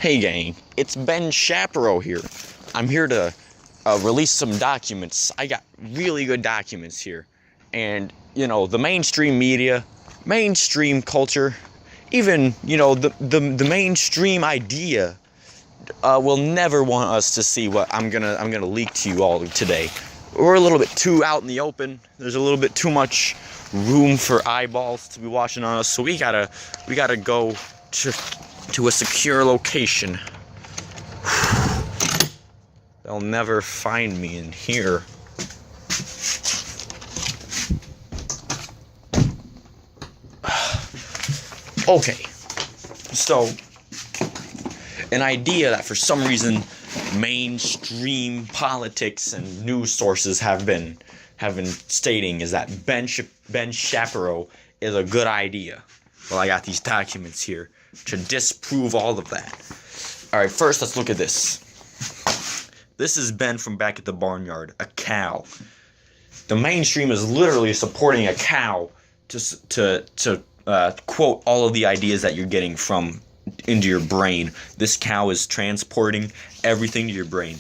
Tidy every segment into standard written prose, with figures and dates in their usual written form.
Hey gang, it's Ben Shapiro here. I'm here to release some documents. I got really good documents here. And, the mainstream media, mainstream culture, even, the mainstream idea will never want us to see what I'm gonna leak to you all today. We're a little bit too out in the open. There's a little bit too much room for eyeballs to be watching on us, so we gotta go to a secure location. They'll never find me in here. Okay, so an idea that for some reason mainstream politics and news sources have been stating is that Ben Shapiro is a good idea. Well, I got these documents here to disprove all of that. Alright, first let's look at this. This is Ben from back at the barnyard, a cow. The mainstream is literally supporting a cow to quote all of the ideas that you're getting from into your brain. This cow is transporting everything to your brain.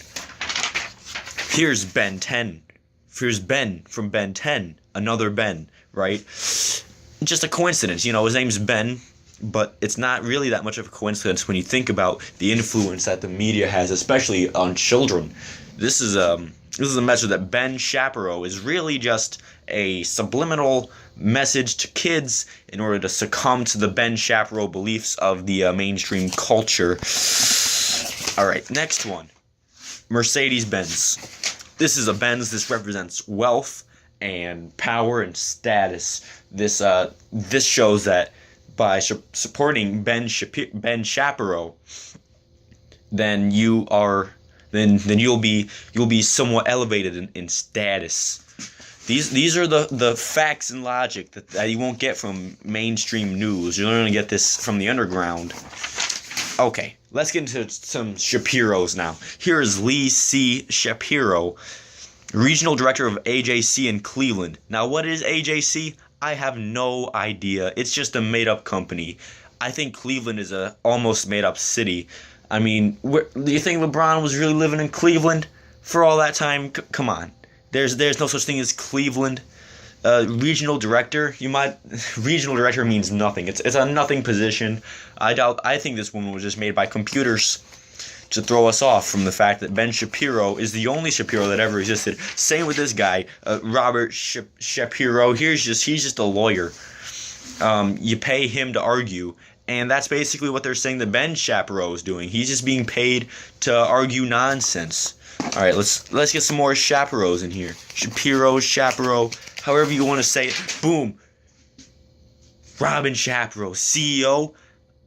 Here's Ben 10. Here's Ben from Ben 10. Another Ben, right? Just a coincidence, his name's Ben, but it's not really that much of a coincidence when you think about the influence that the media has, especially on children. This is a message that Ben Shapiro is really just a subliminal message to kids in order to succumb to the Ben Shapiro beliefs of the mainstream culture. Alright, next one. Mercedes-Benz. This is a Benz. This represents wealth and power and status. This shows that by supporting Ben Shapiro, then you'll be somewhat elevated in status. These are the facts and logic that you won't get from mainstream news. You're going to get this from the underground. Okay, let's get into some Shapiro's now. Here is Lee C. Shapiro, Regional Director of AJC in Cleveland. Now, what is AJC? I have no idea. It's just a made-up company. I think Cleveland is a almost made-up city. I mean, do you think LeBron was really living in Cleveland for all that time? Come on. There's no such thing as Cleveland. Regional Director, Regional Director means nothing. It's a nothing position. I think this one was just made by computers to throw us off from the fact that Ben Shapiro is the only Shapiro that ever existed. Same with this guy, Robert Shapiro. He's just a lawyer. You pay him to argue, and that's basically what they're saying that Ben Shapiro is doing. He's just being paid to argue nonsense. All right, let's get some more Shapiro's in here. Shapiro, however you want to say it. Boom. Robin Shapiro, CEO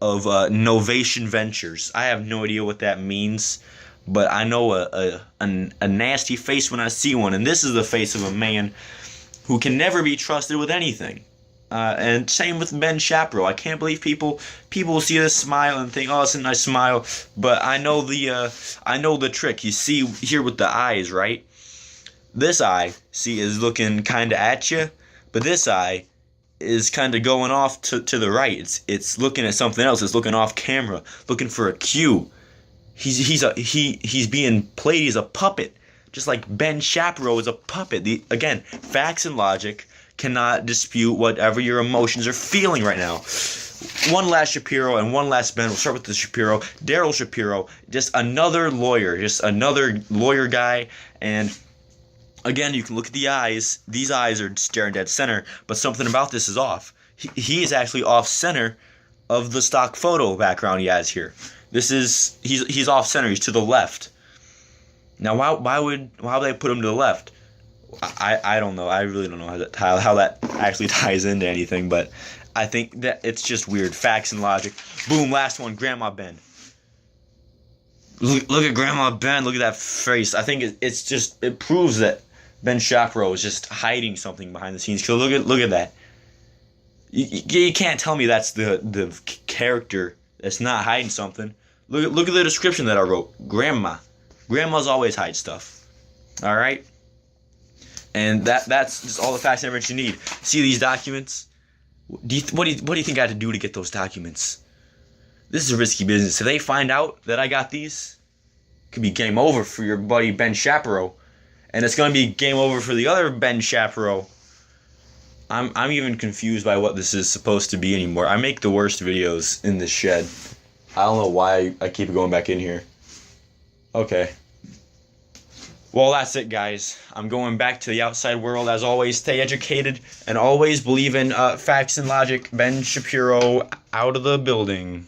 of Novation Ventures. I have no idea what that means, but I know a nasty face when I see one, and this is the face of a man who can never be trusted with anything. And same with Ben Shapiro. I can't believe people will see this smile and think, oh, it's a nice smile, but I know the trick. You see here with the eyes, right? This eye, see, is looking kind of at you, but this eye is kind of going off to the right. It's looking at something else. It's looking off camera, looking for a cue. He's being played as a puppet, just like Ben Shapiro is a puppet. Again, facts and logic cannot dispute whatever your emotions are feeling right now. One last Shapiro and one last Ben. We'll start with the Shapiro. Daryl Shapiro, just another lawyer guy, and again, you can look at the eyes. These eyes are staring dead center, but something about this is off. He is actually off center of the stock photo background he has here. He's off center. He's to the left. Now, why would they put him to the left? I don't know. I really don't know how that actually ties into anything, but I think that it's just weird. Facts and logic. Boom, last one, Grandma Ben. Look at Grandma Ben. Look at that face. I think it proves that Ben Shapiro is just hiding something behind the scenes. Cause look at that. You can't tell me that's the character that's not hiding something. Look at the description that I wrote. Grandmas always hide stuff. All right. And that's just all the facts and evidence you need. See these documents? What do you think I had to do to get those documents? This is a risky business. If they find out that I got these, it could be game over for your buddy Ben Shapiro. And it's going to be game over for the other Ben Shapiro. I'm even confused by what this is supposed to be anymore. I make the worst videos in this shed. I don't know why I keep going back in here. Okay. Well, that's it, guys. I'm going back to the outside world. As always, stay educated and always believe in facts and logic. Ben Shapiro out of the building.